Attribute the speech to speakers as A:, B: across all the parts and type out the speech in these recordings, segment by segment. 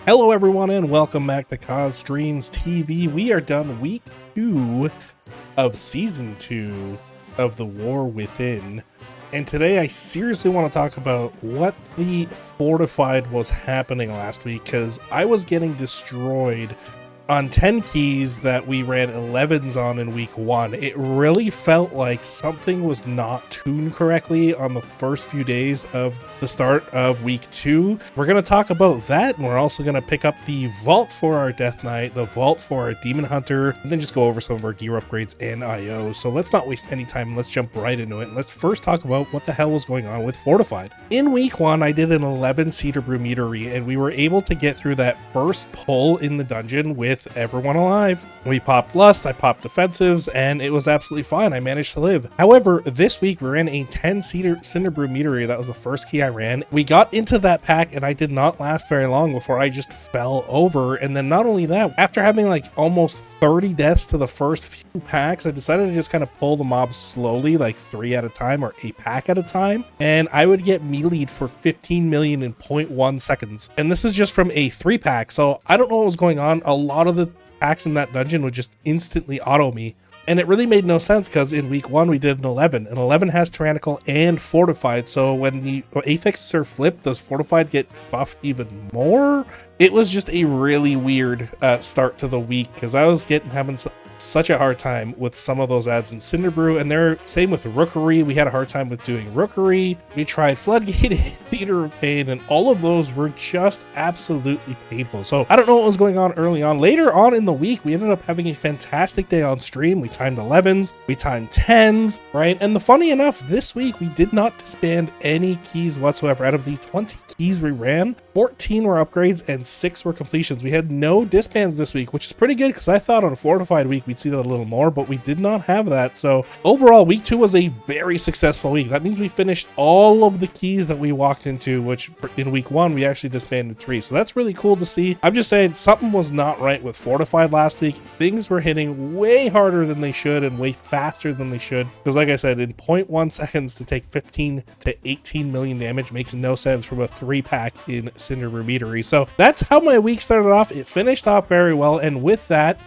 A: Hello everyone and welcome back to Cause Streams TV. We are done week 2 of season 2 of The War Within. And today I seriously want to talk about what the Fortified was happening last week, because I was getting destroyed on 10 keys that we ran 11s on in week 1. It really felt like something was not tuned correctly on the first few days of the start of week 2. We're going to talk about that, and we're also going to pick up the vault for our Death Knight, the vault for our Demon Hunter, and then just go over some of our gear upgrades and IO. So let's not waste any time, let's jump right into it. Let's first talk about what the hell was going on with Fortified. In week 1, I did an 11 Cedar Brew meadery, and we were able to get through that first pull in the dungeon with everyone alive. We popped Lust, I popped Defensives, and it was absolutely fine. I managed to live. However, this week we ran a 10 Cinder Brew meadery. That was the first key I ran. We got into that pack and I did not last very long before I just fell over. And then not only that, after having like almost 30 deaths to the first few packs, I decided to just kind of pull the mobs slowly, like 3 at a time or a pack at a time. And I would get melee'd for 15 million in 0.1 seconds. And this is just from a 3 pack. So I don't know what was going on. A lot of the packs in that dungeon would just instantly auto me. And it really made no sense, because in week 1 we did an 11. An 11 has Tyrannical and Fortified, so when the affixes are flipped, does Fortified get buffed even more? It was just a really weird start to the week, because I was having such a hard time with some of those ads in Cinder Brew, and they're same with Rookery. We had a hard time with doing Rookery. We tried Floodgate, Theater of Pain, and all of those were just absolutely painful. So I don't know what was going on early on. Later on in the week, we ended up having a fantastic day on stream. We timed 11s, we timed 10s, right? And the funny enough, this week we did not disband any keys whatsoever. Out of the 20 keys we ran, 14 were upgrades and 6 were completions. We had no disbands this week, which is pretty good, because I thought on a Fortified week we'd see that a little more, but we did not have that. So overall, week 2 was a very successful week. That means we finished all of the keys that we walked into, which in week 1 we actually disbanded 3. So that's really cool to see. I'm just saying something was not right with Fortified last week. Things were hitting way harder than they should and way faster than they should, because like I said, in 0.1 seconds to take 15 to 18 million damage makes no sense from a 3 pack in Cinder Brew meadery. So that's how my week started off. It finished off very well, and with that,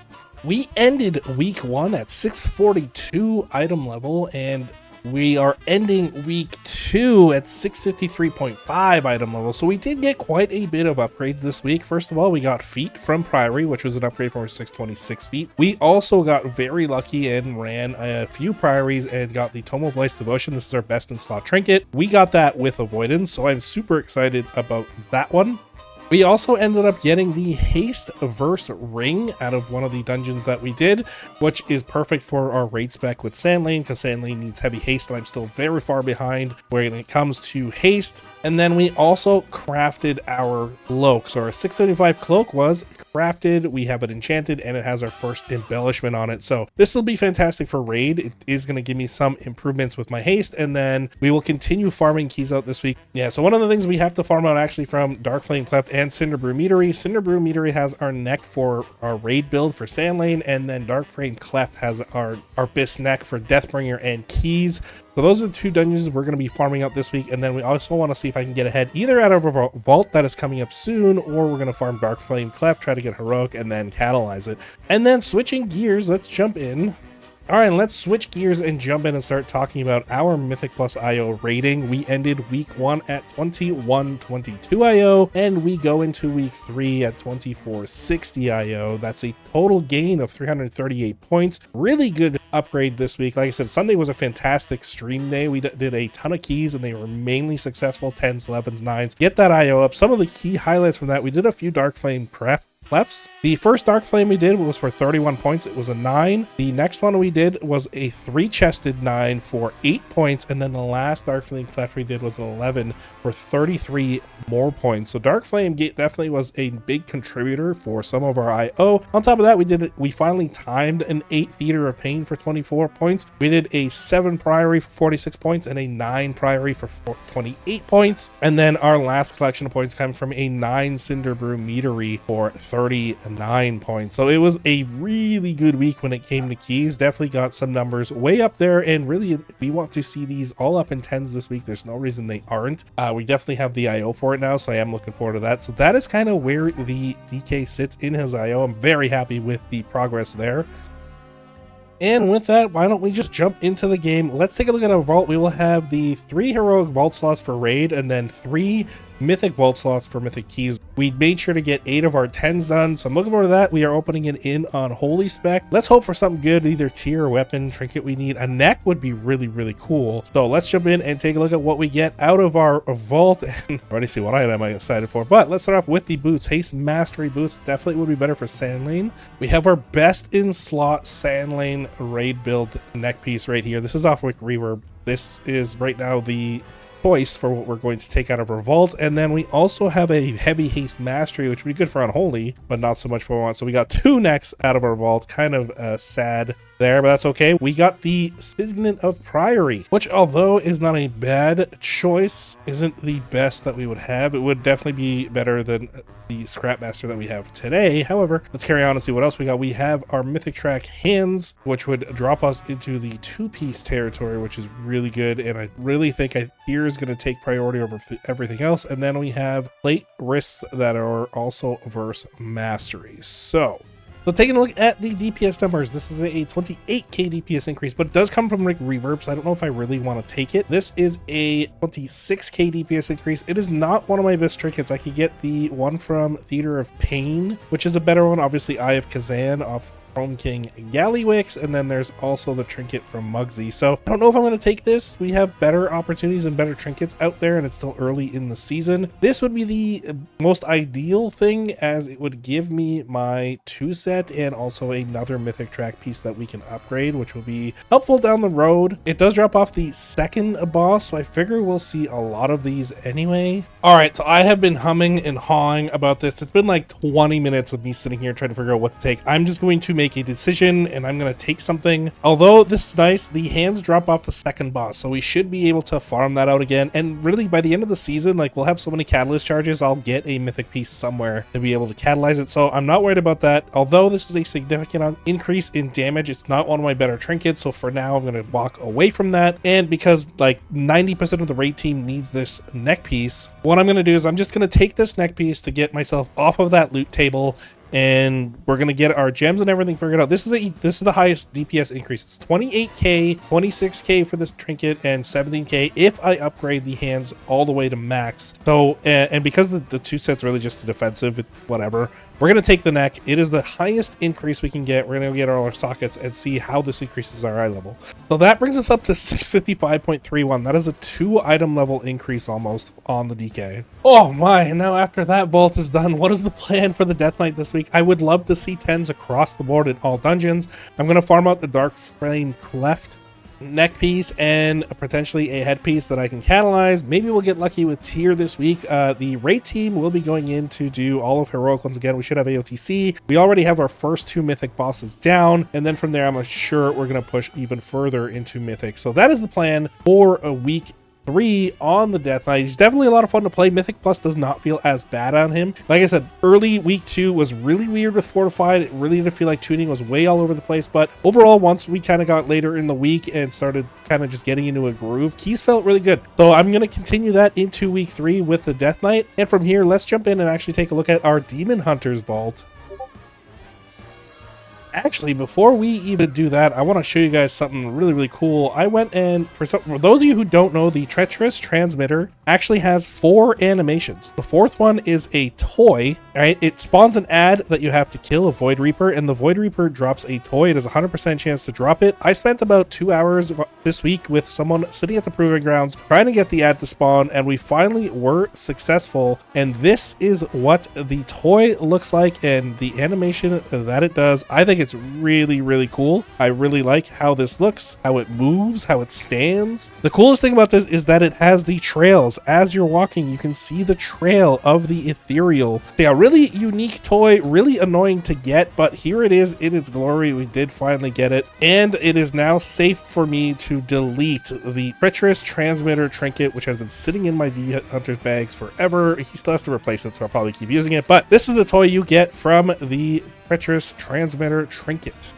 A: we ended week 1 at 642 item level, and we are ending week 2 at 653.5 item level. So we did get quite a bit of upgrades this week. First of all, we got Feet from Priory, which was an upgrade from our 626 Feet. We also got very lucky and ran a few Priories and got the Tome of Life's Devotion. This is our best in slot trinket. We got that with Avoidance, so I'm super excited about that one. We also ended up getting the Haste Verse Ring out of one of the dungeons that we did, which is perfect for our raid spec with Sandlane, because Sandlane needs heavy haste, and I'm still very far behind when it comes to haste. And then we also crafted our cloak. So our 675 cloak was crafted, we have it enchanted, and it has our first embellishment on it. So this will be fantastic for raid. It is going to give me some improvements with my haste, and then we will continue farming keys out this week. Yeah, so one of the things we have to farm out actually from Dark Flame Cleft and Cinder Brew meadery. Cinder Brew meadery has our neck for our raid build for Sandlane, and then Dark Flame Cleft has our Abyss neck for Deathbringer and keys. So those are the 2 dungeons we're going to be farming out this week, and then we also want to see if I can get ahead either out of a vault that is coming up soon, or we're going to farm Dark Flame Cleft, try to get Heroic, and then catalyze it. And then switching gears, let's jump in. All right, let's switch gears and jump in and start talking about our Mythic Plus IO rating. We ended week 1 at 2122 IO, and we go into week 3 at 2460 IO. That's a total gain of 338 points. Really good upgrade this week. Like I said, Sunday was a fantastic stream day. We did a ton of keys, and they were mainly successful 10s, 11s, 9s. Get that IO up. Some of the key highlights from that, we did a few Dark Flame prep Clefts. The first Dark Flame we did was for 31 points. It was a 9. The next one we did was a 3-chested 9 for 8 points. And then the last Dark Flame Cleft we did was an 11 for 33 more points. So Dark Flame definitely was a big contributor for some of our IO. On top of that, we finally timed an 8 Theater of Pain for 24 points. We did a 7 Priory for 46 points and a 9 Priory for 28 points. And then our last collection of points came from a 9 Cinder Brew meadery for 30 39 points. So it was a really good week when it came to keys. Definitely got some numbers way up there, and really we want to see these all up in 10s this week. There's no reason they aren't. We definitely have the IO for it now, so I am looking forward to that. So that is kind of where the DK sits in his IO. I'm very happy with the progress there. And with that, why don't we just jump into the game? Let's take a look at our vault. We will have the 3 heroic vault slots for raid, and then 3 mythic vault slots for mythic keys. We made sure to get 8 of our 10s done, so I'm looking forward to that. We are opening it in on holy spec. Let's hope for something good, either tier or weapon trinket we need. A neck would be really cool. So let's jump in and take a look at what we get out of our vault. And already see what item I'm excited for, but let's start off with the boots. Haste Mastery boots definitely would be better for sand lane. We have our best in slot sand lane raid build neck piece right here. This is off Wick Reverb. This is right now the choice for what we're going to take out of our vault. And then we also have a heavy haste mastery, which would be good for unholy, but not so much for what we want. So we got 2 necks out of our vault. Kind of sad there, but that's okay. We got the Signet of Priory, which, although is not a bad choice, isn't the best that we would have. It would definitely be better than the Scrapmaster that we have today. However, let's carry on and see what else we got. We have our Mythic Track Hands, which would drop us into the 2-piece territory, which is really good, and I really think here is going to take priority over everything else. And then we have plate wrists that are also verse masteries. So taking a look at the DPS numbers, this is a 28k DPS increase, but it does come from Wick Reverb, so I don't know if I really want to take it. This is a 26k DPS increase. It is not one of my best trinkets. I could get the one from Theater of Pain, which is a better one. Obviously, Eye of Kazan off Chrome King Gallywix, and then there's also the trinket from Muggsy. So I don't know if I'm going to take this. We have better opportunities and better trinkets out there, and it's still early in the season. This would be the most ideal thing, as it would give me my 2 set and also another mythic track piece that we can upgrade, which will be helpful down the road. It does drop off the 2nd boss, so I figure we'll see a lot of these anyway. All right, so I have been humming and hawing about this. It's been like 20 minutes of me sitting here trying to figure out what to take. I'm just going to make a decision, and I'm going to take something. Although this is nice, the hands drop off the 2nd boss, so we should be able to farm that out again. And really, by the end of the season, like, we'll have so many catalyst charges, I'll get a mythic piece somewhere to be able to catalyze it. So I'm not worried about that. Although this is a significant increase in damage, it's not one of my better trinkets, so for now I'm going to walk away from that. And because like 90% of the raid team needs this neck piece, what I'm going to do is I'm just going to take this neck piece to get myself off of that loot table, and we're gonna get our gems and everything figured out. This is the highest DPS increase. It's 28k, 26k for this trinket, and 17k if I upgrade the hands all the way to max. So and because the 2 sets really just defensive, whatever, we're gonna take the neck. It is the highest increase we can get. We're gonna get all our sockets and see how this increases our eye level. So that brings us up to 655.31. That is a 2 item level increase almost on the DK. Oh my, now after that vault is done, what is the plan for the Death Knight this week? I would love to see 10s across the board in all dungeons. I'm going to farm out the Dark Flame Cleft neck piece and potentially a headpiece that I can catalyze. Maybe we'll get lucky with tier this week. The raid team will be going in to do all of heroic ones again. We should have AOTC. We already have our first 2 mythic bosses down, and then from there I'm sure we're going to push even further into mythic. So that is the plan for a week 3 on the Death Knight. He's definitely a lot of fun to play. Mythic Plus does not feel as bad on him. Like I said, early week 2 was really weird with Fortified. It really did feel like tuning was way all over the place, but overall, once we kind of got later in the week and started kind of just getting into a groove, keys felt really good. So I'm going to continue that into week 3 with the Death Knight. And from here, let's jump in and actually take a look at our Demon Hunter's vault. Actually, before we even do that, I want to show you guys something really cool. I went and for those of you who don't know, the Treacherous Transmitter actually has 4 animations. The 4th one is a toy. All right, it spawns an ad that you have to kill a Void Reaper, and the Void Reaper drops a toy. It has a 100% chance to drop it. I spent about 2 hours this week with someone sitting at the proving grounds trying to get the ad to spawn, and we finally were successful. And this is what the toy looks like and the animation that it does. I think think it's really, really cool. I really like how this looks, how it moves, how it stands. The coolest thing about this is that it has the trails. As you're walking, you can see the trail of the ethereal. Yeah, really unique toy, really annoying to get, but here it is in its glory. We did finally get it, and it is now safe for me to delete the Treacherous Transmitter Trinket, which has been sitting in my D Hunter's bags forever. He still has to replace it, so I'll probably keep using it, but this is the toy you get from the Treacherous Transmitter Trinket.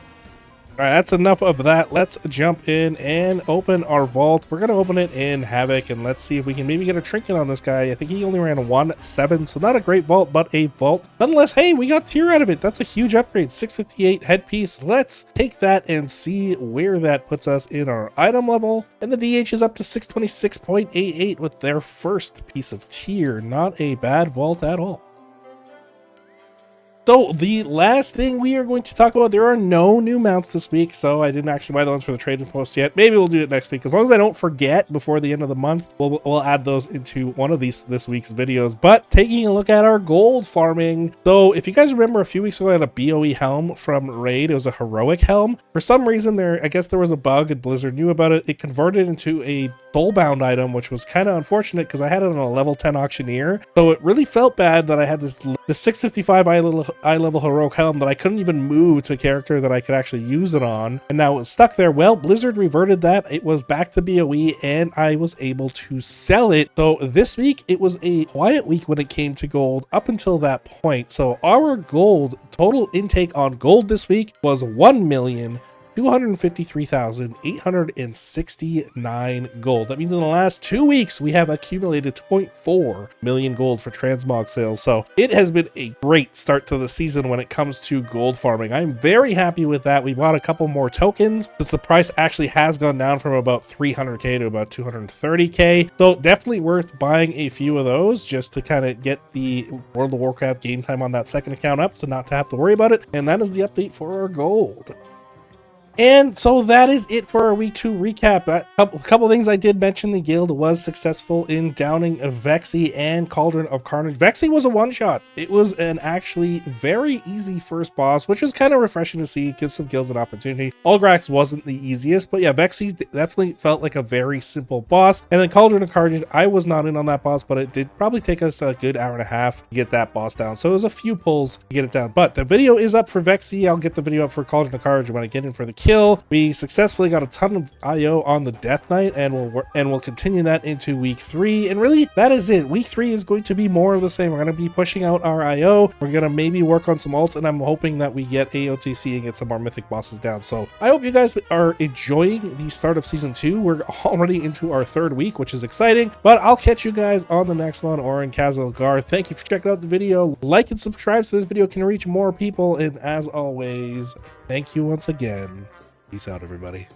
A: All right, that's enough of that. Let's jump in and open our vault. We're going to open it in Havoc, and let's see if we can maybe get a trinket on this guy. I think he only ran 1-7, so not a great vault, but a vault. Nonetheless, hey, we got tier out of it. That's a huge upgrade. 658 headpiece. Let's take that and see where that puts us in our item level. And the DH is up to 626.88 with their first piece of tier. Not a bad vault at all. So the last thing we are going to talk about, there are no new mounts this week, so I didn't actually buy the ones for the trading post yet. Maybe we'll do it next week. As long as I don't forget before the end of the month, we'll add those into one of this week's videos. But taking a look at our gold farming. So if you guys remember, a few weeks ago I had a BOE helm from Raid. It was a heroic helm. For some reason I guess there was a bug and Blizzard knew about it. It converted into a soulbound item, which was kind of unfortunate because I had it on a level 10 auctioneer. So it really felt bad that I had this 655 iLvL heroic helm that I couldn't even move to a character that I could actually use it on, and now it's stuck there. Well, Blizzard reverted that. It was back to BOE, and I was able to sell it. So this week, it was a quiet week when it came to gold up until that point. So our gold, total intake on gold this week was 1,253,869 gold. That means in the last 2 weeks, we have accumulated 2.4 million gold for transmog sales. So it has been a great start to the season when it comes to gold farming. I'm very happy with that. We bought a couple more tokens since the price actually has gone down from about 300k to about 230k. So definitely worth buying a few of those just to kind of get the World of Warcraft game time on that second account up, so not to have to worry about it. And that is the update for our gold. And so that is it for our week 2 recap. A couple things I did mention. The guild was successful in downing Vexy and Cauldron of Carnage. Vexy was a one-shot. It was an actually very easy first boss, which was kind of refreshing to see. Give some guilds an opportunity. Ulgrax wasn't the easiest, but yeah, Vexy definitely felt like a very simple boss. And then Cauldron of Carnage, I was not in on that boss, but it did probably take us a good hour and a half to get that boss down. So it was a few pulls to get it down. But the video is up for Vexy. I'll get the video up for Cauldron of Carnage when I get in for the kill. We successfully got a ton of IO on the Death Knight, and we'll continue that into week 3. And really, that is it. Week 3 is going to be more of the same. We're going to be pushing out our IO. We're going to maybe work on some ults, and I'm hoping that we get AOTC and get some more mythic bosses down. So I hope you guys are enjoying the start of season 2. We're already into our 3rd week, which is exciting. But I'll catch you guys on the next one, or in Kazalgar. Thank you for checking out the video. Like and subscribe so this video can reach more people. And as always, thank you once again. Peace out, everybody.